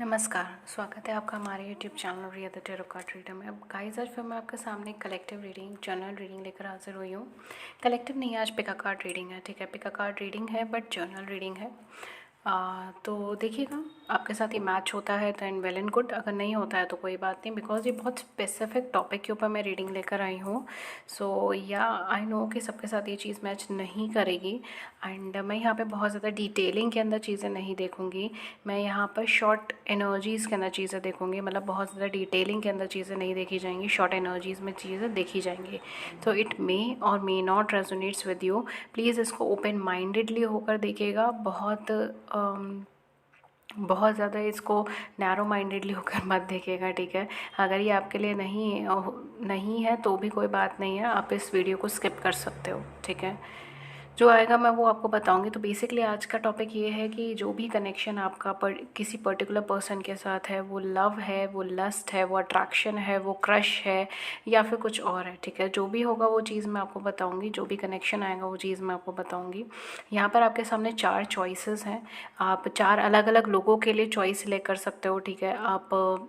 नमस्कार, स्वागत है आपका हमारे YouTube channel Riya the tarot card reader में। अब गाइस, आज फिर मैं आपके सामने एक कलेक्टिव रीडिंग, जर्नल रीडिंग लेकर हाजिर हुई हूँ। कलेक्टिव नहीं, आज पिका कार्ड रीडिंग है, ठीक है। पिका कार्ड रीडिंग है बट जर्नल रीडिंग है। तो देखिएगा, आपके साथ ये मैच होता है तो एंड वेल एंड गुड, अगर नहीं होता है तो कोई बात नहीं, बिकॉज ये बहुत स्पेसिफिक टॉपिक के ऊपर मैं रीडिंग लेकर आई हूँ। सो या आई नो कि सबके साथ ये चीज़ मैच नहीं करेगी एंड मैं यहाँ पे बहुत ज़्यादा डिटेलिंग के अंदर चीज़ें नहीं देखूँगी। मैं यहाँ पर शॉर्ट एनर्जीज़ के अंदर चीज़ें देखूँगी, मतलब बहुत ज़्यादा डिटेलिंग के अंदर चीज़ें नहीं देखी जाएंगी, शॉर्ट एनर्जीज़ में चीज़ें देखी जाएंगी। तो इट मे और may not resonates with you. Please इसको ओपन माइंडेडली होकर देखिएगा, बहुत ज़्यादा इसको नैरो माइंडेडली होकर मत देखिएगा, ठीक है। अगर ये आपके लिए नहीं है तो भी कोई बात नहीं है, आप इस वीडियो को स्किप कर सकते हो, ठीक है। जो आएगा मैं वो आपको बताऊंगी। तो बेसिकली आज का टॉपिक ये है कि जो भी कनेक्शन आपका किसी पर्टिकुलर पर्सन के साथ है, वो लव है, वो लस्ट है, वो अट्रैक्शन है, वो क्रश है या फिर कुछ और है, ठीक है। जो भी होगा वो चीज़ मैं आपको बताऊंगी, जो भी कनेक्शन आएगा वो चीज़ मैं आपको बताऊंगी। यहाँ पर आपके सामने 4 चॉइसेस हैं, आप 4 अलग अलग लोगों के लिए चॉइस सिलेक्ट कर सकते हो, ठीक है। आप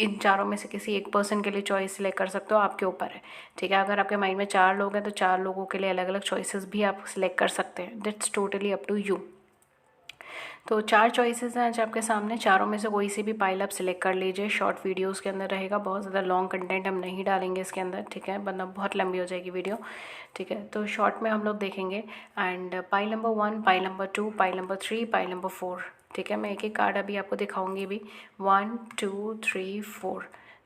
इन चारों में से किसी एक पर्सन के लिए चॉइस सिलेक्ट कर सकते हो, आपके ऊपर है, ठीक है। अगर आपके माइंड में 4 लोग हैं तो 4 लोगों के लिए अलग अलग चॉइसेस भी आप सिलेक्ट कर सकते हैं, that's totally up to you. तो 4 चॉइसेस हैं आज आपके सामने, चारों में से कोई सी भी पाइल आप सिलेक्ट कर लीजिए। शॉर्ट वीडियोस के अंदर रहेगा, बहुत ज़्यादा लॉन्ग कंटेंट हम नहीं डालेंगे इसके अंदर, ठीक है, वरना बहुत लंबी हो जाएगी वीडियो, ठीक है। तो शॉर्ट में हम लोग देखेंगे and pile number 1, pile number 2, pile number 3, pile number 4, ठीक है। मैं एक एक कार्ड अभी आपको दिखाऊंगी भी, 1 2 3 4,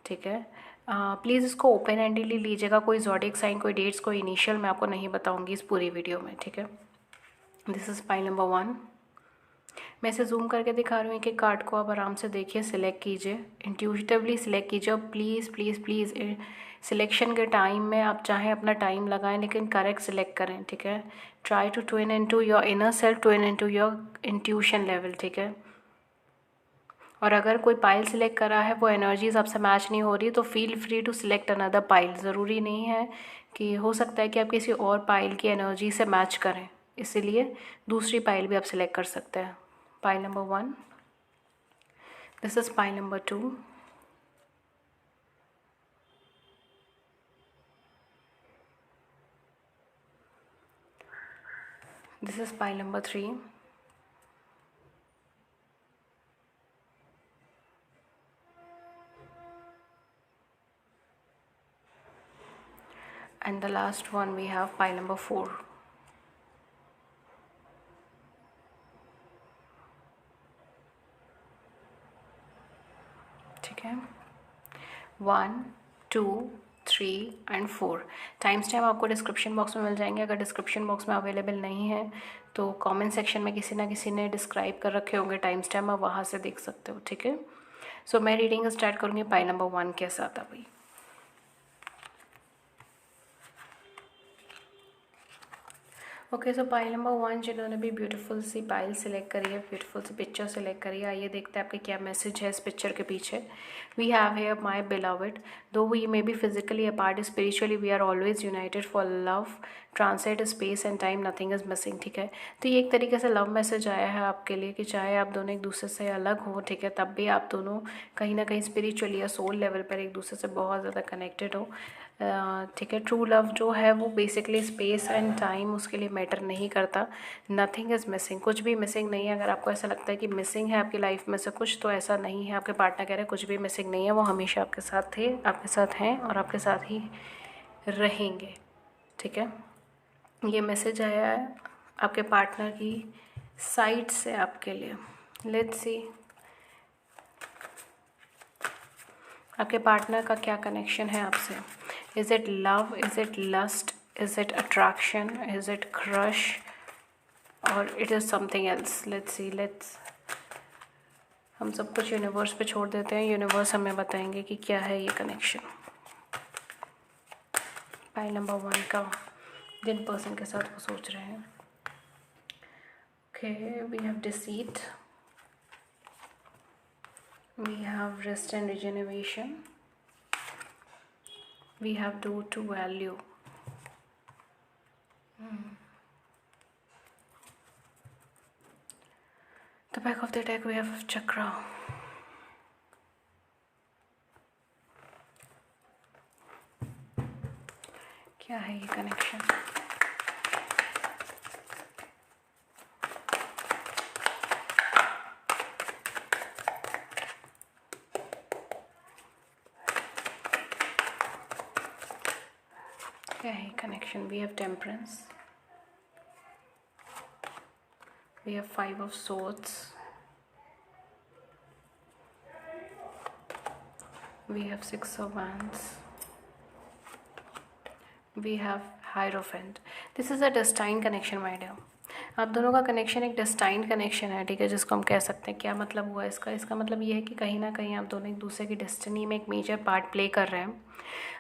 ठीक है। प्लीज़ इसको ओपन एंडेडली लीजिएगा, कोई ज़ोडिएक साइन, कोई डेट्स, कोई इनिशियल मैं आपको नहीं बताऊंगी इस पूरी वीडियो में, ठीक है। This is pile number 1। मैं इसे जूम करके दिखा रही हूँ कि कार्ड को आप आराम से देखिए, सिलेक्ट कीजिए, इंट्यूटिवली सिलेक्ट कीजिए। और प्लीज़ प्लीज़ प्लीज़ सिलेक्शन के टाइम में आप चाहें अपना टाइम लगाएं लेकिन करेक्ट सिलेक्ट करें, ठीक है। Try to tune into your inner self, tune into your intuition level, ठीक है। और अगर कोई पाइल सिलेक्ट करा है, वो एनर्जीज आपसे मैच नहीं हो रही, तो feel free to select another pile. ज़रूरी नहीं है कि, हो सकता है कि आप किसी और पाइल की एनर्जी से मैच करें, इसीलिए दूसरी पाइल भी आप सिलेक्ट कर सकते हैं। Pile number 1, this is pile number 2, this is pile number 3, and the last one we have pile number 4, ठीक है। 1 2 3 एंड 4। टाइम स्टैम्प आपको डिस्क्रिप्शन बॉक्स में मिल जाएंगे। अगर डिस्क्रिप्शन बॉक्स में अवेलेबल नहीं है तो कमेंट सेक्शन में किसी ना किसी ने डिस्क्राइब कर रखे होंगे टाइम स्टैम्प, आप वहाँ से देख सकते हो, ठीक है। सो मैं रीडिंग स्टार्ट करूँगी पाइल नंबर 1 के साथ अभी। ओके, सो पाइल नंबर 1 जिन्होंने भी ब्यूटीफुल सी पाइल सिलेक्ट करी है, ब्यूटीफुल सी पिक्चर सिलेक्ट करी है, आइए देखते हैं आपके क्या मैसेज है इस पिक्चर के पीछे। We have here my beloved, though we may be physically apart, spiritually we are always united for love, translate space and time, nothing is missing, ठीक है। तो ये एक तरीके से लव मैसेज आया है आपके लिए कि चाहे आप दोनों एक दूसरे से अलग हो, ठीक है, तब भी आप दोनों कहीं ना कहीं स्पिरिचुअली या सोल लेवल पर एक दूसरे से बहुत ज़्यादा कनेक्टेड हो, ठीक है। ट्रू लव जो है वो बेसिकली स्पेस एंड टाइम उसके लिए मैटर नहीं करता। नथिंग इज़ मिसिंग, कुछ भी मिसिंग नहीं है। अगर आपको ऐसा लगता है कि मिसिंग है आपकी लाइफ में से कुछ, तो ऐसा नहीं है। आपके पार्टनर कह रहे हैं कुछ भी मिसिंग नहीं है, वो हमेशा आपके साथ थे, आपके साथ हैं और आपके साथ ही रहेंगे, ठीक है। ये मैसेज आया है आपके पार्टनर की साइड से आपके लिए। लेट्स सी आपके पार्टनर का क्या कनेक्शन है आपसे। Is it love, is it lust, is it attraction, is it crush और it is something else. Let's see, हम सब कुछ यूनिवर्स पे छोड़ देते हैं, यूनिवर्स हमें बताएंगे कि क्या है ये कनेक्शन। पाइल नंबर 1 का जिन पर्सन के साथ वो सोच रहे हैं। Okay, we have deceit, we have rest and regeneration, we have do to value, the back of the deck we have chakra, क्या है ये कनेक्शन? क्या है connection? We have temperance, we have 5 of swords, we have 6 of wands, we have hierophant. This is a destined connection my dear. आप दोनों का connection एक destined connection है, ठीक है, जिसको हम कह सकते हैं। क्या मतलब हुआ इसका? इसका मतलब ये है कि कहीं ना कहीं आप दोनों एक दूसरे की डेस्टिनी में एक मेजर पार्ट प्ले कर रहे हैं।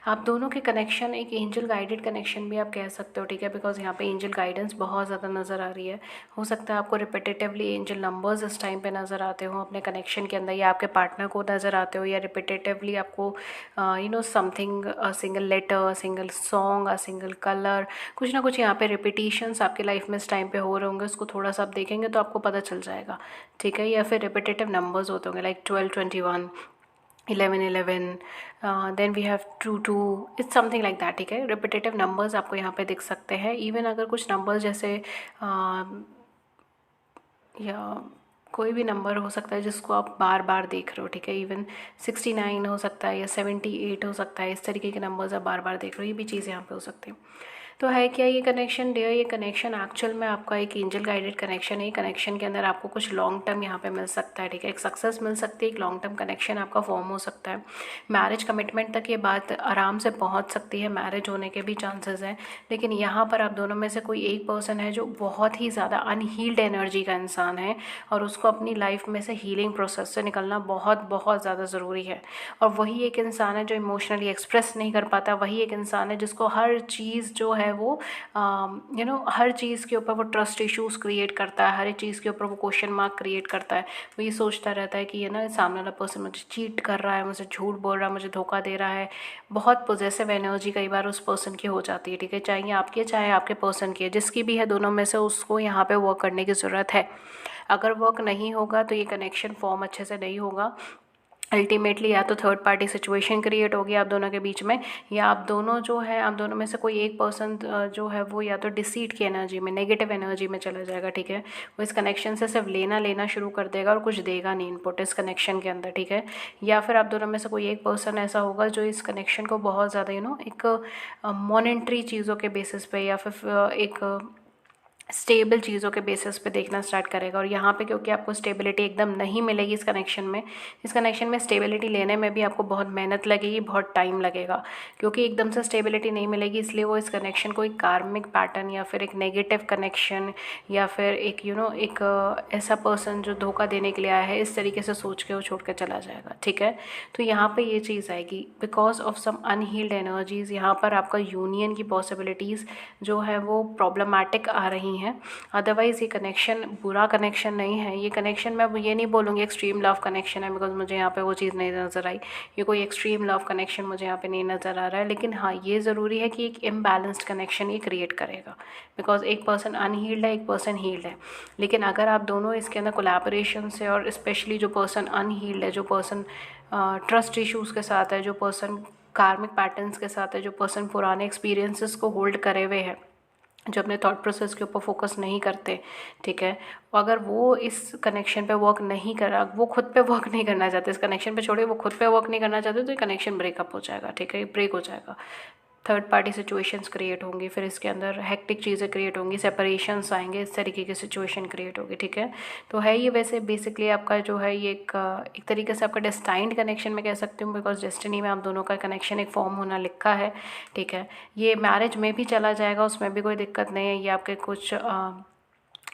आप दोनों के कनेक्शन एक एंजल गाइडेड कनेक्शन भी आप कह सकते हो, ठीक है, बिकॉज यहाँ पे एंजल गाइडेंस बहुत ज़्यादा नज़र आ रही है। हो सकता है आपको रिपीटेटिवली एंजल नंबर्स इस टाइम पे नज़र आते हो अपने कनेक्शन के अंदर, या आपके पार्टनर को नज़र आते हो, या रिपीटेटिवली आपको something, single letter, single song, single colour, कुछ ना कुछ यहाँ पे रिपीटिशंस आपके लाइफ में इस टाइम पे हो रहे होंगे। उसको थोड़ा सा आप देखेंगे तो आपको पता चल जाएगा, ठीक है। या फिर रिपीटेटिव नंबर्स होते होंगे like 12, 21, 11, 11, then we have 2, 2, it's something like that, ठीक है। रिपीटेटिव नंबर्स आपको यहाँ पे दिख सकते हैं। इवन अगर कुछ नंबर्स जैसे या कोई भी नंबर हो सकता है जिसको आप बार बार देख रहे हो, ठीक है। इवन 69 हो सकता है या 78 हो सकता है। इस तरीके के नंबर्स आप बार बार देख रहे हो, ये भी चीज़ यहाँ पे हो सकती है। तो है क्या ये कनेक्शन डियर? ये कनेक्शन एक्चुअल में आपका एक एंजल गाइडेड कनेक्शन है। कनेक्शन के अंदर आपको कुछ लॉन्ग टर्म यहाँ पे मिल सकता है, ठीक है। एक सक्सेस मिल सकती है, एक लॉन्ग टर्म कनेक्शन आपका फॉर्म हो सकता है। मैरिज कमिटमेंट तक ये बात आराम से पहुँच सकती है, मैरिज होने के भी चांसेस हैं। लेकिन यहाँ पर आप दोनों में से कोई एक पर्सन है जो बहुत ही ज़्यादा अनहील्ड एनर्जी का इंसान है, और उसको अपनी लाइफ में से हीलिंग प्रोसेस से निकलना बहुत बहुत ज़्यादा ज़रूरी है। और वही एक इंसान है जो इमोशनली एक्सप्रेस नहीं कर पाता। वही एक इंसान है जिसको हर चीज़ जो है वो हर चीज़ के ऊपर वो ट्रस्ट इश्यूज़ क्रिएट करता है, हर चीज़ के ऊपर वो क्वेश्चन मार्क क्रिएट करता है। वो ये सोचता रहता है कि ये ना सामने वाला पर्सन मुझे चीट कर रहा है, मुझे झूठ बोल रहा है, मुझे धोखा दे रहा है। बहुत पॉजेसिव एनर्जी कई बार उस पर्सन की हो जाती है, ठीक है, चाहे आपकी चाहे आपके पर्सन की है, जिसकी भी है, दोनों में से उसको यहाँ पे वर्क करने की ज़रूरत है। अगर वर्क नहीं होगा तो ये कनेक्शन फॉर्म अच्छे से नहीं होगा। अल्टीमेटली या तो थर्ड पार्टी सिचुएशन क्रिएट होगी आप दोनों के बीच में, या आप दोनों जो है, आप दोनों में से कोई एक पर्सन जो है वो या तो डिसीट की एनर्जी में, नेगेटिव एनर्जी में चला जाएगा, ठीक है। वो इस कनेक्शन से सिर्फ लेना शुरू कर देगा और कुछ देगा नहीं इनपुट इस कनेक्शन के अंदर, ठीक है। या फिर आप दोनों में से कोई एक पर्सन ऐसा होगा जो इस कनेक्शन को बहुत ज़्यादा एक मॉनेटरी चीज़ों के बेसिस पे या फिर एक स्टेबल चीज़ों के बेसिस पे देखना स्टार्ट करेगा। और यहाँ पे क्योंकि आपको स्टेबिलिटी एकदम नहीं मिलेगी इस कनेक्शन में स्टेबिलिटी लेने में भी आपको बहुत मेहनत लगेगी, बहुत टाइम लगेगा, क्योंकि एकदम से स्टेबिलिटी नहीं मिलेगी। इसलिए वो इस कनेक्शन को एक कार्मिक पैटर्न या फिर एक नेगेटिव कनेक्शन या फिर एक एक ऐसा पर्सन जो धोखा देने के लिए आया है, इस तरीके से सोच के वो छोड़ कर चला जाएगा, ठीक है। तो यहाँ पर ये चीज़ आएगी, because of some unhealed energies यहाँ पर आपका यूनियन की पॉसिबिलिटीज़ जो है वो प्रॉब्लमैटिक आ रही हैं। अदरवाइज़ ये कनेक्शन बुरा कनेक्शन नहीं है। ये कनेक्शन मैं ये नहीं बोलूँगी एक्सट्रीम लव कनेक्शन है, बिकॉज मुझे यहाँ पे वो चीज़ नहीं नज़र आई। ये कोई एक्सट्रीम लव कनेक्शन मुझे यहाँ पे नहीं नज़र आ रहा है। लेकिन हाँ, ये ज़रूरी है कि एक इम्बैलेंस्ड कनेक्शन ये क्रिएट करेगा, बिकॉज एक पर्सन अनहील्ड है, एक पर्सन हील्ड है। लेकिन अगर आप दोनों इसके अंदर कोलैबोरेशन से, और स्पेशली जो पर्सन अनहील्ड है, जो पर्सन ट्रस्ट इशूज़ के साथ है, जो पर्सन कार्मिक पैटर्न्स के साथ है, जो पर्सन पुराने एक्सपीरियंसेस को होल्ड करे हुए है, जो अपने थॉट प्रोसेस के ऊपर फोकस नहीं करते, ठीक है, अगर वो इस कनेक्शन पे वर्क नहीं करा, वो खुद पे वर्क नहीं करना चाहते, इस कनेक्शन पे छोड़िए, वो खुद पे वर्क नहीं करना चाहते, तो ये कनेक्शन ब्रेकअप हो जाएगा, ठीक है, ब्रेक हो जाएगा। थर्ड पार्टी सिचुएशंस क्रिएट होंगी, फिर इसके अंदर हेक्टिक चीज़ें क्रिएट होंगी, सेपरेशंस आएंगे, इस तरीके की सिचुएशन क्रिएट होगी, ठीक है। तो है ये वैसे बेसिकली आपका जो है ये एक तरीके से आपका डेस्टाइंड कनेक्शन में कह सकती हूँ, बिकॉज डेस्टिनी में आप दोनों का कनेक्शन एक फॉर्म होना लिखा है, ठीक है। ये मैरिज में भी चला जाएगा, उसमें भी कोई दिक्कत नहीं है। ये आपके कुछ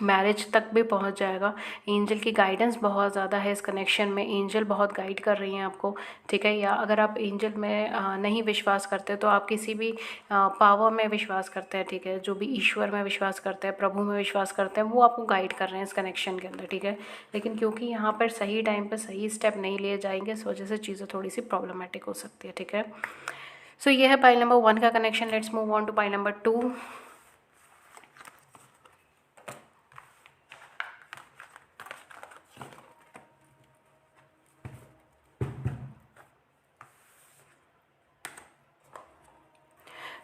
मैरिज तक भी पहुंच जाएगा। एंजल की गाइडेंस बहुत ज़्यादा है इस कनेक्शन में, एंजल बहुत गाइड कर रही हैं आपको, ठीक है। या अगर आप एंजल में नहीं विश्वास करते तो आप किसी भी पावर में विश्वास करते हैं, ठीक है, जो भी ईश्वर में विश्वास करते हैं, प्रभु में विश्वास करते हैं, वो आपको गाइड कर रहे हैं इस कनेक्शन के अंदर, ठीक है। लेकिन क्योंकि यहाँ पर सही टाइम पर सही स्टेप नहीं लिए जाएंगे, इस वजह से चीज़ें थोड़ी सी प्रॉब्लमेटिक हो सकती है, ठीक है। सो ये है पाइल नंबर 1 का connection. Let's move on to pile number 2।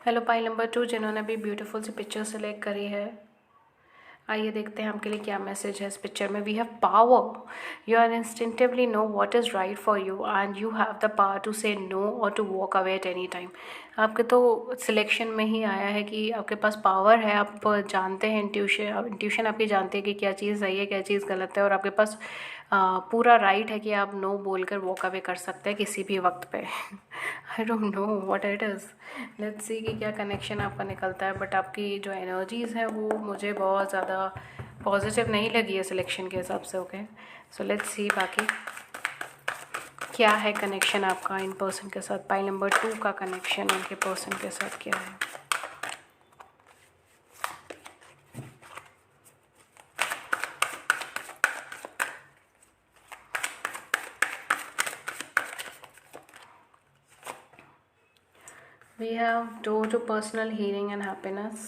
Hello pile number 2 जिन्होंने भी ब्यूटीफुल सी पिक्चर सेलेक्ट करी है, आइए देखते हैं आपके लिए क्या मैसेज है इस पिक्चर में। We have power, you are instinctively know what is right for you and you have the power to say no or to walk away at any time. आपके तो सिलेक्शन में ही आया है कि आपके पास पावर है, आप जानते हैं, इंट्यूशन आपकी जानती है कि क्या चीज़ सही है क्या चीज़ गलत है, और आपके पास पूरा राइट है कि आप नो बोलकर वॉक अवे कर सकते हैं किसी भी वक्त पे। I don't know what it is, let's see कि क्या कनेक्शन आपका निकलता है। बट आपकी जो एनर्जीज़ हैं वो मुझे बहुत ज़्यादा पॉजिटिव नहीं लगी है सिलेक्शन के हिसाब से। ओके, सो लेट्स सी बाकी क्या है कनेक्शन आपका इन पर्सन के साथ। पाइल नंबर 2 का कनेक्शन उनके पर्सन के साथ क्या है। We have door to personal healing and happiness,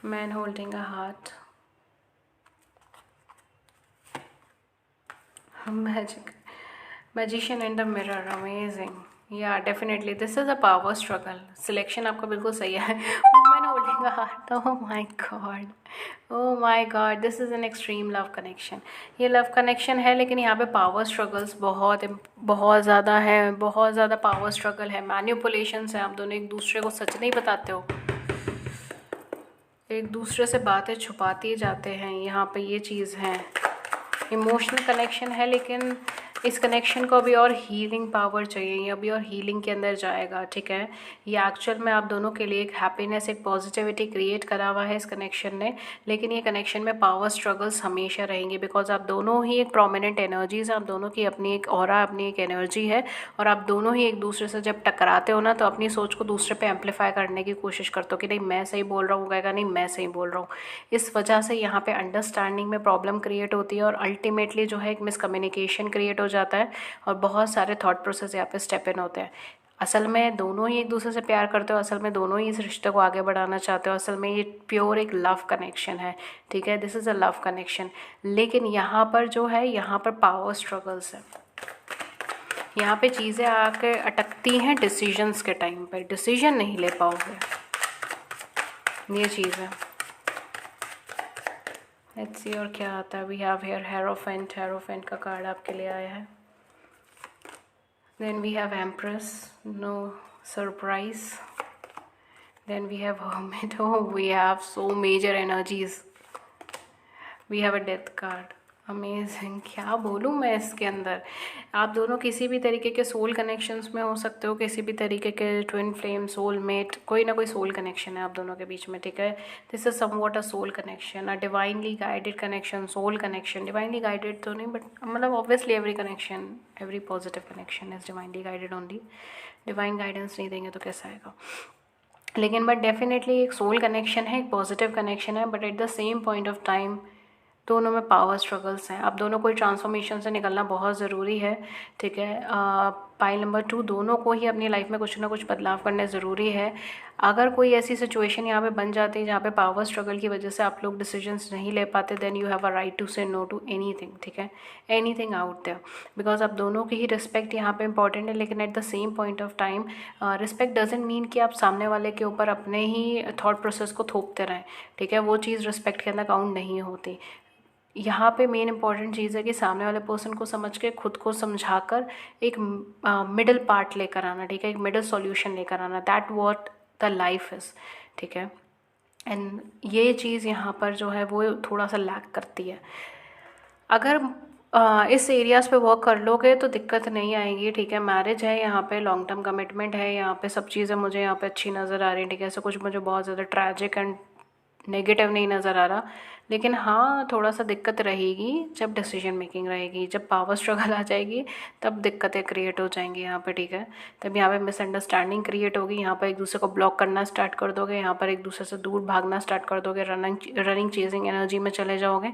man holding a heart, magician in the mirror, amazing, yeah definitely this is a power struggle। Selection आपका बिल्कुल सही है। woman holding a heart, oh my god, oh my god, this is an extreme love connection। ये love connection है लेकिन यहाँ पे power struggles बहुत ज़्यादा है, बहुत ज़्यादा पावर स्ट्रगल है, मैनिपुलेशंस है। आप दोनों एक दूसरे को सच नहीं बताते हो, एक दूसरे से बातें छुपाते जाते हैं, यहाँ पे ये चीज़ है। इमोशनल कनेक्शन है लेकिन इस कनेक्शन को अभी और हीलिंग पावर चाहिए, ये अभी और हीलिंग के अंदर जाएगा, ठीक है। ये एक्चुअल में आप दोनों के लिए एक हैप्पीनेस, एक पॉजिटिविटी क्रिएट करा हुआ है इस कनेक्शन ने, लेकिन ये कनेक्शन में पावर स्ट्रगल्स हमेशा रहेंगी बिकॉज आप दोनों ही एक प्रोमिनेंट एनर्जीज हैं, आप दोनों की अपनी एक ऑरा, अपनी एक एनर्जी है, और आप दोनों ही एक दूसरे से जब टकराते हो ना तो अपनी सोच को दूसरे पे एम्पलीफाई करने की कोशिश करते हो कि नहीं मैं सही बोल रहा हूँ, कहेगा नहीं मैं सही बोल रहा हूँ। इस वजह से यहाँ पे अंडरस्टैंडिंग में प्रॉब्लम क्रिएट होती है और अल्टीमेटली जो है एक मिसकम्युनिकेशन क्रिएट हो जाता है और बहुत सारे थॉट प्रोसेस यहाँ पे स्टेप इन होते हैं। असल में दोनों ही एक दूसरे से प्यार करते हो, असल में दोनों ही इस रिश्ते को आगे बढ़ाना चाहते हो, असल में ये प्योर एक लव कनेक्शन है, ठीक है, this is a love connection. लेकिन यहाँ पर जो है, यहाँ पर पावर स्ट्रगल्स है, यहाँ पे चीज़ें आके अटकती हैं डिसीजंस के टाइम पर, डिसीजन नहीं ले पाओगे, ये चीज़ है। लेट्स सी और क्या आता है। वी हैव हियर हेरोफेंट का कार्ड आपके लिए आया है। Then we have Empress, no surprise. Then we have Hermit, oh we have so major energies. We have a Death card, amazing, क्या बोलूँ मैं इसके अंदर। आप दोनों किसी भी तरीके के सोल कनेक्शंस में हो सकते हो, किसी भी तरीके के ट्विन फ्लेम, सोलमेट, कोई ना कोई सोल कनेक्शन है आप दोनों के बीच में, ठीक है। This is somewhat a soul connection, a divinely guided connection, soul connection. Divinely guided तो नहीं बट मतलब obviously every connection, every positive connection is divinely guided only. Divine guidance नहीं देंगे तो कैसा आएगा। लेकिन बट डेफिनेटली एक सोल कनेक्शन है, एक पॉजिटिव कनेक्शन है, but at the same point of time दोनों में पावर स्ट्रगल्स हैं। अब दोनों को ट्रांसफॉर्मेशन से निकलना बहुत ज़रूरी है, ठीक है। पाइल नंबर 2 दोनों को ही अपनी लाइफ में कुछ ना कुछ बदलाव करने ज़रूरी है। अगर कोई ऐसी सिचुएशन यहाँ पे बन जाती है जहाँ पे पावर स्ट्रगल की वजह से आप लोग डिसीजंस नहीं ले पाते, then you have a right to say no to anything, ठीक है, एनीथिंग आउट देयर, बिकॉज आप दोनों की ही रिस्पेक्ट यहाँ पे इंपॉर्टेंट है। लेकिन eight the same point of time respect doesn't mean कि आप सामने वाले के ऊपर अपने ही थॉट प्रोसेस को थोपते रहें, ठीक है, वो चीज़ रिस्पेक्ट के अंदर काउंट नहीं होती। यहाँ पे मेन इंपॉर्टेंट चीज़ है कि सामने वाले पर्सन को समझ के खुद को समझाकर एक मिडल पार्ट लेकर आना, ठीक है, एक मिडल सॉल्यूशन लेकर आना, that what the life is, ठीक है। एंड ये चीज़ यहाँ पर जो है वो थोड़ा सा लैक करती है। अगर इस एरियाज़ पे वर्क कर लोगे तो दिक्कत नहीं आएगी, ठीक है। मैरिज है यहाँ पे, लॉन्ग टर्म कमिटमेंट है यहाँ पे, सब चीज़ें मुझे यहाँ पे अच्छी नज़र आ रही हैं, ठीक है। ऐसा कुछ मुझे बहुत ज़्यादा ट्रैजिक एंड नेगेटिव नहीं नज़र आ रहा। लेकिन हाँ थोड़ा सा दिक्कत रहेगी जब डिसीजन मेकिंग रहेगी, जब पावर स्ट्रगल आ जाएगी तब दिक्कतें क्रिएट हो जाएंगी यहाँ पे, ठीक है। तब यहाँ पे मिसअंडरस्टैंडिंग क्रिएट होगी, यहाँ पर एक दूसरे को ब्लॉक करना स्टार्ट कर दोगे, यहाँ पर एक दूसरे से दूर भागना स्टार्ट कर दोगे, रनिंग चेजिंग एनर्जी में चले जाओगे,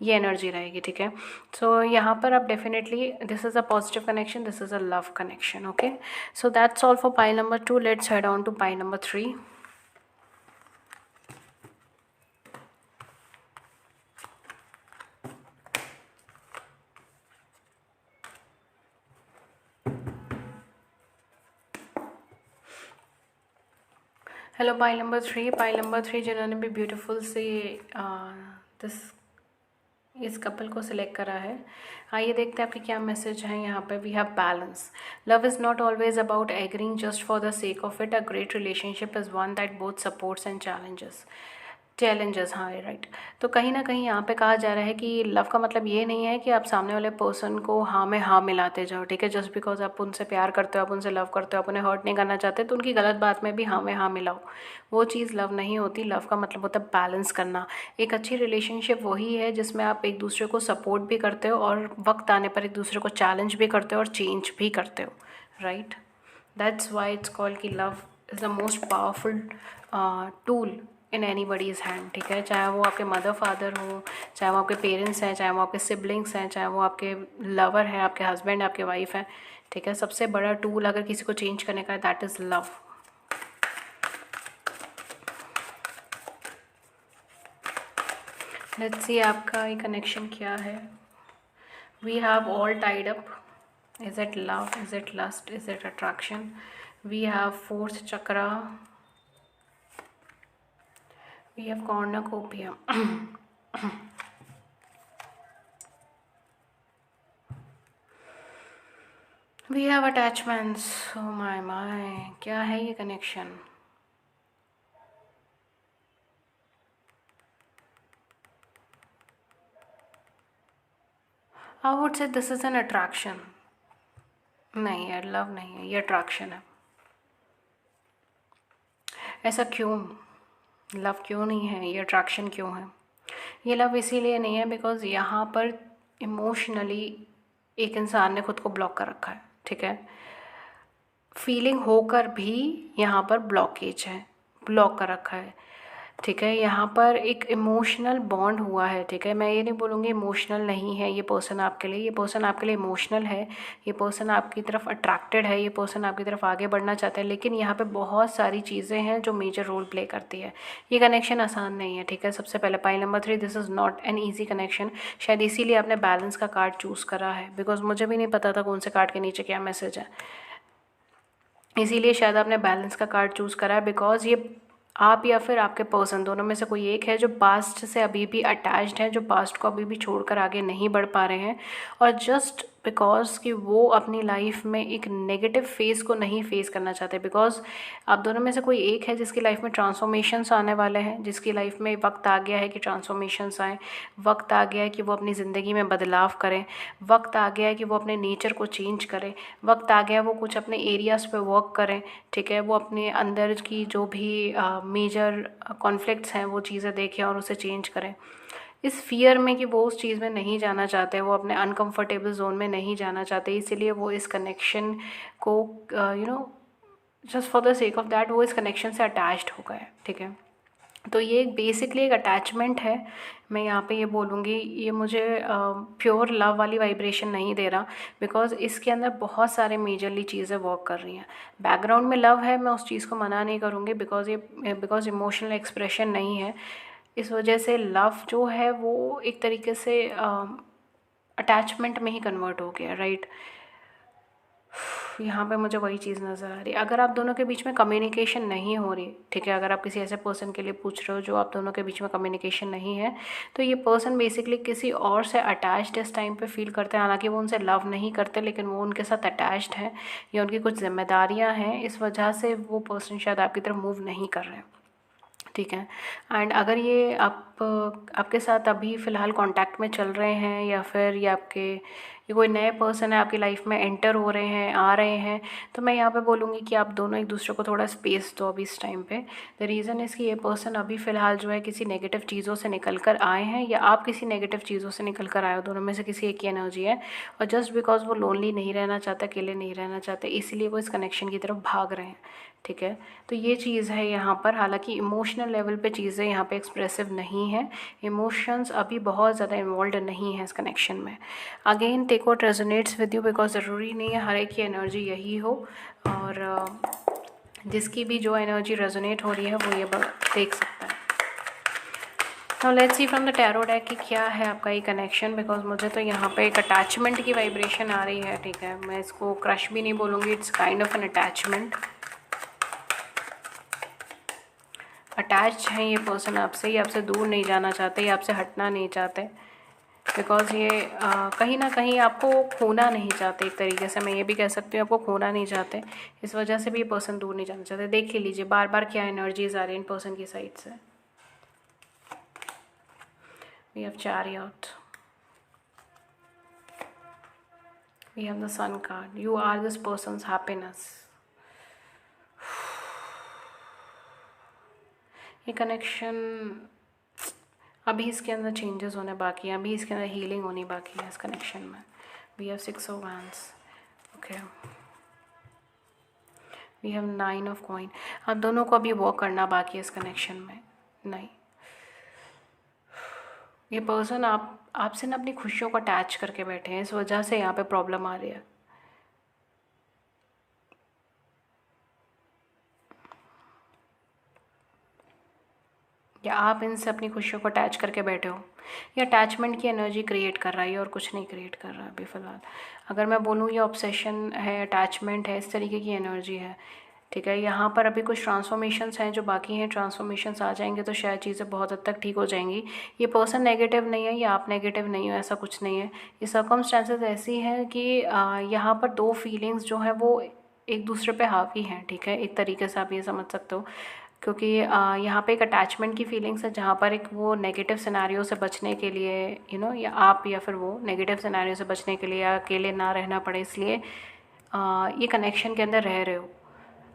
ये एनर्जी रहेगी, ठीक है। सो यहाँ पर आप definitely, this is a positive connection, this is a love connection, okay. So that's all for pile number 2। Let's head on to pile number 3। Hello pile number three जिन्होंने भी ब्यूटीफुल से इस कपल को सिलेक्ट करा है। आइए देखते हैं आपके क्या मैसेज हैं यहाँ पे। We have balance. Love is not always about agreeing just for the sake of it. A great relationship is one that both supports and challenges. हाँ राइट। तो कहीं ना कहीं यहाँ पे कहा जा रहा है कि लव का मतलब ये नहीं है कि आप सामने वाले पर्सन को हाँ में हाँ मिलाते जाओ, ठीक है। जस्ट बिकॉज आप उनसे प्यार करते हो, आप उनसे लव करते हो, आप उन्हें हर्ट नहीं करना चाहते, तो उनकी गलत बात में भी हाँ में हाँ मिलाओ, वो चीज़ लव नहीं होती। लव का मतलब होता है बैलेंस करना। एक अच्छी रिलेशनशिप वही है जिसमें आप एक दूसरे को सपोर्ट भी करते हो और वक्त आने पर एक दूसरे को चैलेंज भी करते हो और चेंज भी करते हो, right. That's why it's called कि love is the most powerful tool in any body's hand, ठीक है। चाहे वो आपके मदर फादर हो, चाहे वो आपके पेरेंट्स हैं, चाहे वो आपके सिबलिंग्स हैं, चाहे वो आपके लवर हैं, आपके हस्बैंड, आपके वाइफ हैं, ठीक है। सबसे बड़ा टूल अगर किसी को चेंज करने का है that is love. Let's see आपका ये कनेक्शन क्या है। We have all tied up. Is it love, is it lust, is it attraction? We have fourth chakra, we have cornucopia. We have attachments. Oh my, क्या है ये connection? I would say this is an attraction. नहीं यार, love नहीं है ये, attraction है। ऐसा क्यों? लव क्यों नहीं है, ये अट्रैक्शन क्यों है? ये लव इसीलिए नहीं है बिकॉज यहाँ पर इमोशनली एक इंसान ने खुद को ब्लॉक कर रखा है, ठीक है। फीलिंग होकर भी यहाँ पर ब्लॉकेज है, ब्लॉक कर रखा है, ठीक है। यहाँ पर एक इमोशनल बॉन्ड हुआ है, ठीक है। मैं ये नहीं बोलूँगी इमोशनल नहीं है ये पर्सन आपके लिए, ये पर्सन आपके लिए इमोशनल है, ये पर्सन आपकी तरफ अट्रैक्टेड है, ये पर्सन आपकी तरफ आगे बढ़ना चाहता है, लेकिन यहाँ पे बहुत सारी चीज़ें हैं जो मेजर रोल प्ले करती है। ये कनेक्शन आसान नहीं है, ठीक है। सबसे पहले pile number 3, this is not an easy connection. शायद इसीलिए आपने बैलेंस का कार्ड चूज़ करा है, बिकॉज मुझे भी नहीं पता था कौन से कार्ड के नीचे क्या मैसेज है, इसीलिए शायद आपने बैलेंस का कार्ड चूज़ करा है। बिकॉज ये आप या फिर आपके पर्सन दोनों में से कोई एक है जो पास्ट से अभी भी अटैच्ड है, जो पास्ट को अभी भी छोड़कर आगे नहीं बढ़ पा रहे हैं, और जस्ट बिकॉज कि वो अपनी लाइफ में एक नेगेटिव फेज़ को नहीं फेस करना चाहते। बिकॉज आप दोनों में से कोई एक है जिसकी लाइफ में ट्रांसफॉर्मेशंस आने वाले हैं, जिसकी लाइफ में वक्त आ गया है कि ट्रांसफॉर्मेशंस आएँ, वक्त आ गया है कि वो अपनी ज़िंदगी में बदलाव करें, वक्त आ गया है कि वो अपने नेचर को चेंज करें, वक्त आ गया है वो कुछ अपने एरियाज़ पे वर्क करें, ठीक है। वो अपने अंदर की जो भी मेजर कॉन्फ्लिक्ट्स हैं वो चीज़ें देखें और उसे चेंज करें। इस फियर में कि वो उस चीज़ में नहीं जाना चाहते, वो अपने अनकंफर्टेबल जोन में नहीं जाना चाहते, इसीलिए वो इस कनेक्शन को just for the sake of that वो इस कनेक्शन से अटैच्ड हो गए, ठीक है। तो ये बेसिकली एक अटैचमेंट है। मैं यहाँ पे ये बोलूँगी, ये मुझे प्योर लव वाली वाइब्रेशन नहीं दे रहा, बिकॉज इसके अंदर बहुत सारे मेजरली चीज़ें वर्क कर रही हैं। बैकग्राउंड में लव है, मैं उस चीज़ को मना नहीं करूँगी, बिकॉज इमोशनल एक्सप्रेशन नहीं है, इस वजह से लव जो है वो एक तरीके से अटैचमेंट में ही कन्वर्ट हो गया, राइट। यहाँ पे मुझे वही चीज़ नज़र आ रही है। अगर आप दोनों के बीच में कम्युनिकेशन नहीं हो रही, ठीक है, अगर आप किसी ऐसे पर्सन के लिए पूछ रहे हो जो आप दोनों के बीच में कम्युनिकेशन नहीं है, तो ये पर्सन बेसिकली किसी और से अटैच्ड इस टाइम पे फील करते हैं। हालांकि वो उनसे लव नहीं करते, लेकिन वो उनके साथ अटैच्ड हैं या उनकी कुछ जिम्मेदारियाँ हैं, इस वजह से वो पर्सन शायद आपकी तरफ मूव नहीं कर रहे हैं, ठीक है। एंड अगर ये आपके साथ अभी फ़िलहाल कांटेक्ट में चल रहे हैं, या फिर ये कोई नए पर्सन है आपकी लाइफ में एंटर हो रहे हैं, आ रहे हैं, तो मैं यहाँ पे बोलूँगी कि आप दोनों एक दूसरे को थोड़ा स्पेस दो अभी इस टाइम पे। द रीज़न इज़ कि ये पर्सन अभी फ़िलहाल जो है किसी नेगेटिव चीज़ों से निकल कर आए हैं, या आप किसी नेगेटिव चीज़ों से निकल कर आए हो, दोनों में से किसी एक की एनर्जी है, और जस्ट बिकॉज वो लोनली नहीं रहना चाहते, अकेले नहीं रहना चाहते, इसीलिए वो इस कनेक्शन की तरफ भाग रहे हैं, ठीक है। तो ये चीज़ है यहाँ पर। हालांकि इमोशनल लेवल पे चीज़ें यहाँ पे एक्सप्रेसिव नहीं है, इमोशंस अभी बहुत ज़्यादा इन्वॉल्व नहीं है इस कनेक्शन में। Again take what resonates with you, because ज़रूरी नहीं है हर एक की एनर्जी यही हो, और जिसकी भी जो एनर्जी रेजोनेट हो रही है वो ये देख सकता है। Now let's see from the tarot deck कि क्या है आपका ये कनेक्शन, बिकॉज मुझे तो यहाँ पे एक अटैचमेंट की वाइब्रेशन आ रही है, ठीक है। मैं इसको क्रश भी नहीं बोलूँगी, it's kind of N attachment. Attach हैं ये पर्सन आपसे, ये आपसे दूर नहीं जाना चाहते, ये आपसे हटना नहीं चाहते, बिकॉज़ ये कहीं ना कहीं आपको खोना नहीं चाहते। एक तरीके से मैं ये भी कह सकती हूँ आपको खोना नहीं चाहते, इस वजह से भी ये पर्सन दूर नहीं जाना चाहते। देख ही लीजिए बार बार क्या एनर्जीज आ रही है इन पर्सन की साइड से। We have chariot, we have the sun card. You are this person's happiness. ये कनेक्शन अभी इसके अंदर चेंजेस होने बाकी हैं, अभी इसके अंदर हीलिंग होनी बाकी है इस कनेक्शन में। We have 6 of wands, okay, we have 9 of coin. आप दोनों को अभी वर्क करना बाकी है इस कनेक्शन में। नहीं, ये पर्सन आपसे ना अपनी खुशियों को अटैच करके बैठे हैं, इस वजह से यहाँ पे प्रॉब्लम आ रही है। या आप इनसे अपनी खुशियों को अटैच करके बैठे हो, ये अटैचमेंट की एनर्जी क्रिएट कर रहा है और कुछ नहीं क्रिएट कर रहा है अभी फ़िलहाल। अगर मैं बोलूँ ये ऑब्सेशन है, अटैचमेंट है, इस तरीके की एनर्जी है, ठीक है। यहाँ पर अभी कुछ ट्रांसफॉर्मेशंस हैं जो बाकी हैं, ट्रांसफॉर्मेशंस आ जाएंगे तो शायद चीज़ें बहुत हद तक ठीक हो जाएंगी। ये पर्सन नेगेटिव नहीं है या आप नेगेटिव नहीं हो, ऐसा कुछ नहीं है। ये सर्कमस्टेंसेस ऐसी हैं कि यहाँ पर दो फीलिंग्स जो हैं वो एक दूसरे पे हावी हैं, ठीक है, एक तरीके से आप ये समझ सकते हो। क्योंकि यहाँ पे एक अटैचमेंट की फीलिंग्स है जहाँ पर एक वो नेगेटिव सिनेरियो से बचने के लिए या आप या फिर वो नेगेटिव सिनेरियो से बचने के लिए या अकेले ना रहना पड़े, इसलिए ये कनेक्शन के अंदर रह रहे हो।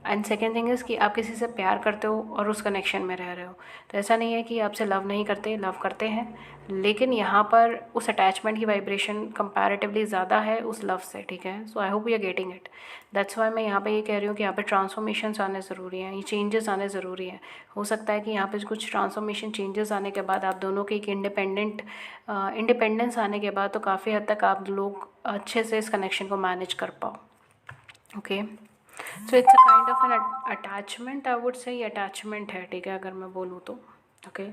एंड सेकेंड थिंग इज़ कि आप किसी से प्यार करते हो और उस कनेक्शन में रह रहे हो, तो ऐसा नहीं है कि आपसे लव नहीं करते, लव करते हैं, लेकिन यहाँ पर उस अटैचमेंट की वाइब्रेशन कंपैरेटिवली ज़्यादा है उस लव से, ठीक है। So I hope you are getting it. That's why मैं यहाँ पे ये कह रही हूँ कि यहाँ पे ट्रांसफॉर्मेशंस आने ज़रूरी हैं, ये चेंजेस आने ज़रूरी हैं। हो सकता है कि यहाँ पे कुछ ट्रांसफॉर्मेशन चेंजेस आने के बाद आप दोनों के एक इंडिपेंडेंस आने के बाद तो काफ़ी हद तक आप लोग अच्छे से इस कनेक्शन को मैनेज कर पाओ, okay. So it's a kind of N attachment, I would से ये अटैचमेंट है, ठीक है, अगर मैं बोलूँ तो, okay.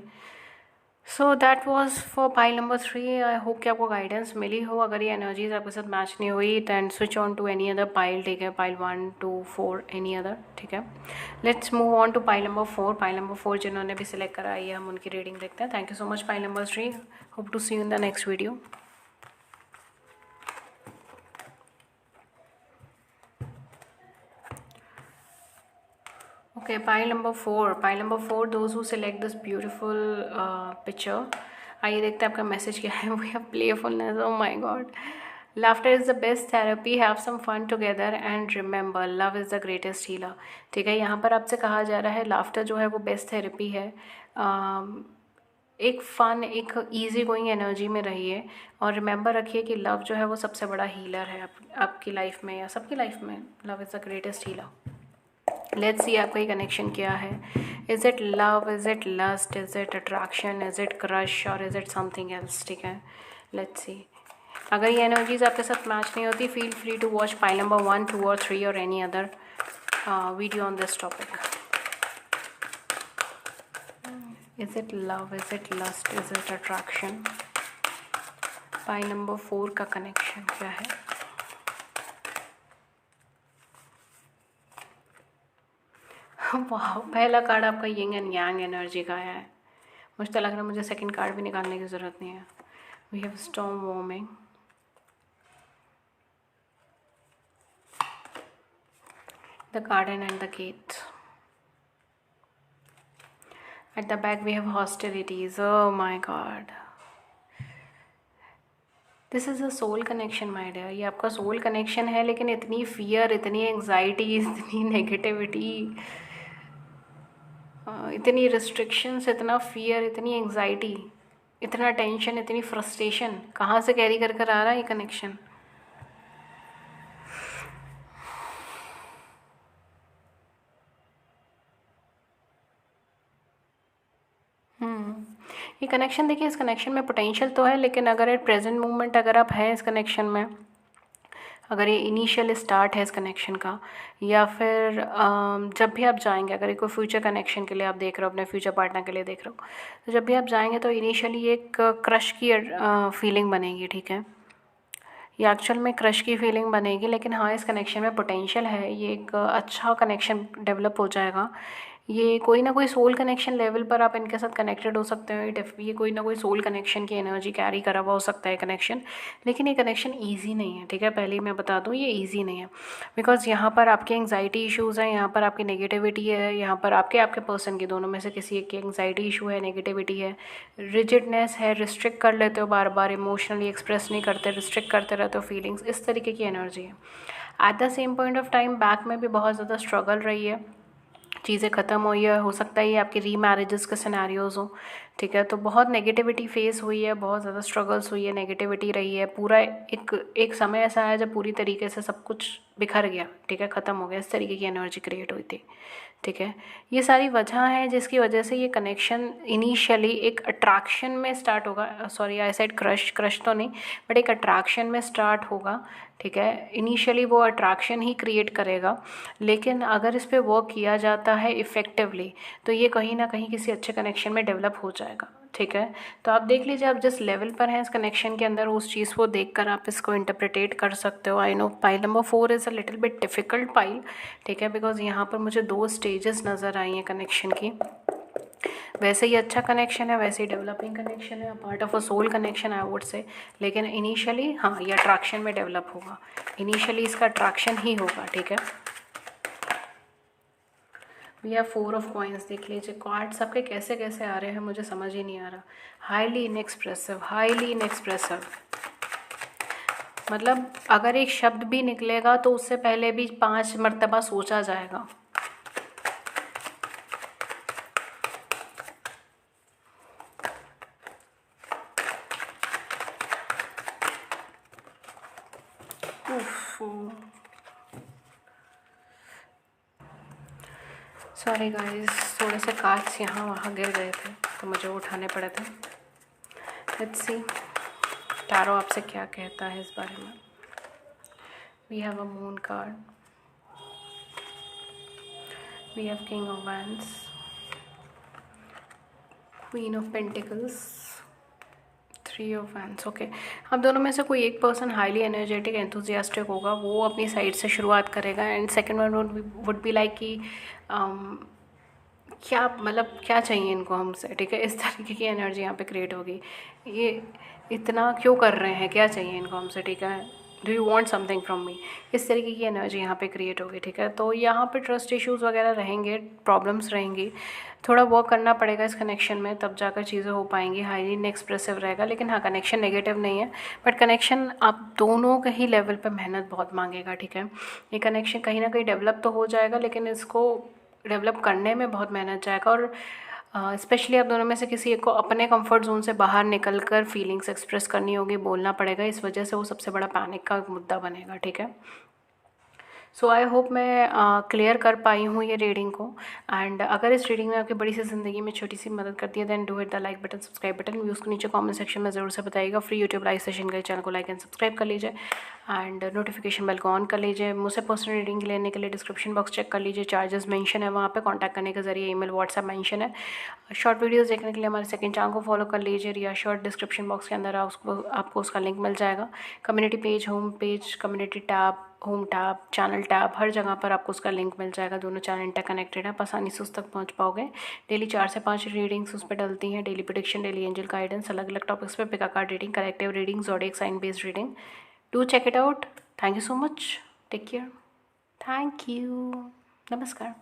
So that was for pile number 3। I hope कि आपको गाइडेंस मिली हो। अगर ये एनर्जीज आपके साथ मैच नहीं हुई then switch on to any other pile, ठीक है, पाइल 1 2 4 एनी अदर, ठीक है। Let's move on to pile number 4। Pile number 4 जिन्होंने भी सिलेक्ट करा है हम उनकी रीडिंग देखते हैं। Thank you so much pile number 3। Hope to see you in the next video. Okay, pile number 4. Pile number 4, those who select this beautiful picture. आइए देखते हैं आपका मैसेज क्या है। We have playfulness. Oh my God. Laughter is the best therapy. Have some fun together and remember, love is the greatest healer. ठीक है, यहाँ पर आपसे कहा जा रहा है लाफ्टर जो है वो बेस्ट थेरेपी है। एक फ़न, एक ईजी गोइंग एनर्जी में रहिए और रिमेंबर रखिए कि लव जो है वो सबसे बड़ा हीलर है आपकी लाइफ में या सबकी लाइफ में। Love is the greatest healer. Let's see आपका ये कनेक्शन क्या है। Is it love, is it lust, is it attraction, is it crush और इज़ इट समथिंग एल्स, ठीक है। Let's see. अगर ये एनर्जीज आपके साथ मैच नहीं होती, feel free to watch pile number 1 2 और 3 और any other video on this topic. Is it love, is it lust, is it attraction. Pile number 4 का कनेक्शन क्या है। वाह, पहला कार्ड आपका यिंग एंड यांग एनर्जी का है। मुझे तो लग रहा है मुझे सेकंड कार्ड भी निकालने की ज़रूरत नहीं है। We have storm warming, the garden and the gate. At the back we have hostilities. Oh my God, this is a soul connection my dear. ये आपका सोल कनेक्शन है, लेकिन इतनी फियर, इतनी एंग्जाइटी, इतनी नेगेटिविटी, इतनी रिस्ट्रिक्शंस, इतना fear, इतनी एंग्जाइटी, इतना टेंशन, इतनी फ्रस्ट्रेशन कहाँ से कैरी कर कर आ रहा है ये कनेक्शन। ये कनेक्शन देखिए, इस कनेक्शन में पोटेंशियल तो है, लेकिन अगर एट प्रेजेंट मोमेंट अगर आप हैं इस कनेक्शन में, अगर ये इनिशियल स्टार्ट है इस कनेक्शन का, या फिर जब भी आप जाएंगे, अगर एक कोई फ्यूचर कनेक्शन के लिए आप देख रहे हो, अपने फ्यूचर पार्टनर के लिए देख रहे हो, तो जब भी आप जाएंगे तो इनिशियली एक क्रश की फीलिंग बनेगी, ठीक है। ये एक्चुअल में क्रश की फीलिंग बनेगी, लेकिन हाँ इस कनेक्शन में पोटेंशियल है, ये एक अच्छा कनेक्शन डेवलप हो जाएगा। ये कोई ना कोई सोल कनेक्शन लेवल पर आप इनके साथ कनेक्टेड हो सकते हो। ये कोई ना कोई सोल कनेक्शन की एनर्जी कैरी करा हुआ हो सकता है कनेक्शन, लेकिन ये कनेक्शन ईजी नहीं है, ठीक है। पहले ही मैं बता दूँ ये ईजी नहीं है, बिकॉज यहाँ पर आपके एंग्जाइटी इशूज़ हैं, यहाँ पर आपकी नेगेटिविटी है, यहाँ पर आपके पर्सन की दोनों में से किसी एक की एंग्जाइटी इशू है, नेगेटिविटी है, रिजिडनेस है, रिस्ट्रिक्ट कर लेते हो बार बार, इमोशनली एक्सप्रेस नहीं करते, रिस्ट्रिक्ट करते रहते हो फीलिंग्स, इस तरीके की एनर्जी है। Eight the same point of time back में भी बहुत ज़्यादा स्ट्रगल रही है, चीज़ें ख़त्म हुई है, हो सकता है ये आपके रीमैरिजेस के सिनेरियोज़ हों, ठीक है। तो बहुत नेगेटिविटी फेस हुई है, बहुत ज़्यादा स्ट्रगल्स हुई है, नेगेटिविटी रही है, पूरा एक समय ऐसा आया जब पूरी तरीके से सब कुछ बिखर गया, ठीक है, ख़त्म हो गया, इस तरीके की एनर्जी क्रिएट हुई थी, ठीक है। ये सारी वजह है जिसकी वजह से ये कनेक्शन इनिशियली एक अट्रैक्शन में स्टार्ट होगा, सॉरी आई सेड क्रश तो नहीं, बट एक अट्रैक्शन में स्टार्ट होगा, ठीक है। इनिशियली वो अट्रैक्शन ही क्रिएट करेगा, लेकिन अगर इस पे वर्क किया जाता है इफ़ेक्टिवली तो ये कहीं ना कहीं किसी अच्छे कनेक्शन में डेवलप हो जाएगा, ठीक है। तो आप देख लीजिए आप जिस लेवल पर हैं इस कनेक्शन के अंदर, उस चीज़ को देखकर आप इसको इंटरप्रिटेट कर सकते हो। I know pile number 4 is a little bit difficult pile, ठीक है, बिकॉज यहाँ पर मुझे 2 स्टेजेस नज़र आई हैं कनेक्शन की। वैसे ही अच्छा कनेक्शन है, वैसे ही डेवलपिंग कनेक्शन है, part of a soul connection I would say, लेकिन इनिशियली हाँ ये अट्रैक्शन में डेवलप होगा, इनिशियली इसका अट्रैक्शन ही होगा, ठीक है। वी हैव 4 ऑफ कॉइन्स, देख लीजिए कार्ड्स आपके कैसे कैसे आ रहे हैं मुझे समझ ही नहीं आ रहा। हाईली इनएक्सप्रेसिव, हाईली इनएक्सप्रेसिव, मतलब अगर एक शब्द भी निकलेगा तो उससे पहले भी 5 मर्तबा सोचा जाएगा। सॉरी गाइस, थोड़े से कार्ड्स यहाँ वहाँ गिर गए थे तो मुझे उठाने पड़े थे। लेट्स सी टैरो आपसे क्या कहता है इस बारे में। We have a moon card, we have king of wands, queen of pentacles, 3 of wands. Okay, अब दोनों में से कोई एक पर्सन हाईली एनर्जेटिक एंथुजियास्टिक होगा, वो अपनी साइड से शुरुआत करेगा, and second one would be like कि क्या मतलब क्या चाहिए इनको हमसे, ठीक है, इस तरीके की एनर्जी यहाँ पे क्रिएट होगी। ये इतना क्यों कर रहे हैं, क्या चाहिए इनको हमसे, ठीक है, do you want something from me, इस तरीके की एनर्जी यहाँ पे क्रिएट होगी, ठीक है। तो यहाँ पे ट्रस्ट इश्यूज़ वगैरह रहेंगे, प्रॉब्लम्स रहेंगी, थोड़ा वर्क करना पड़ेगा इस कनेक्शन में, तब जाकर चीज़ें हो पाएंगी। हाईली इनएक्सप्रेसिव रहेगा, लेकिन हाँ कनेक्शन नेगेटिव नहीं है, बट कनेक्शन आप दोनों के ही लेवल पे मेहनत बहुत मांगेगा, ठीक है। ये कनेक्शन कहीं ना कहीं डेवलप तो हो जाएगा, लेकिन इसको डेवलप करने में बहुत मेहनत जाएगा, और स्पेशली आप दोनों में से किसी एक को अपने कंफर्ट जोन से बाहर निकल कर फीलिंग्स एक्सप्रेस करनी होगी, बोलना पड़ेगा, इस वजह से वो सबसे बड़ा पैनिक का मुद्दा बनेगा, ठीक है। सो आई होप मैं क्लियर कर पाई हूँ ये रीडिंग को, एंड अगर इस रीडिंग ने आपकी बड़ी सी ज़िंदगी में छोटी सी मदद करती है, then do hit the like button, subscribe button, views को नीचे कमेंट सेक्शन में ज़रूर से बताइएगा। फ्री यूट्यूब लाइव सेशन के चैनल को लाइक एंड सब्सक्राइब कर लीजिए, एंड नोटिफिकेशन बेल को ऑन कर लीजिए। मुझसे पर्सनल रीडिंग लेने के लिए डिस्क्रिप्शन बॉक्स चेक कर लीजिए, चार्जेस मेंशन है वहाँ पे, कॉन्टैक्ट करने के जरिए ईमेल व्हाट्सएप मेंशन है। शॉर्ट वीडियोस देखने के लिए हमारे सेकंड चैनल को फॉलो कर लीजिए, रिया शॉर्ट, डिस्क्रिप्शन बॉक्स के अंदर आपको उसका लिंक मिल जाएगा। Community page, home page, community tab, home tab, channel tab, हर जगह पर आपको उसका लिंक मिल जाएगा। दोनों चैनल इंटरकनेक्टेड है, आप आसानी से उस तक पहुंच पाओगे। डेली 4 से 5 रीडिंग्स उस पर डलती हैं, daily prediction, daily angel guidance, अलग अलग टॉपिक्स पे, pick a card reading, collective reading, zodiac sign based reading. Do check it out. Thank you so much, take care, thank you, नमस्कार।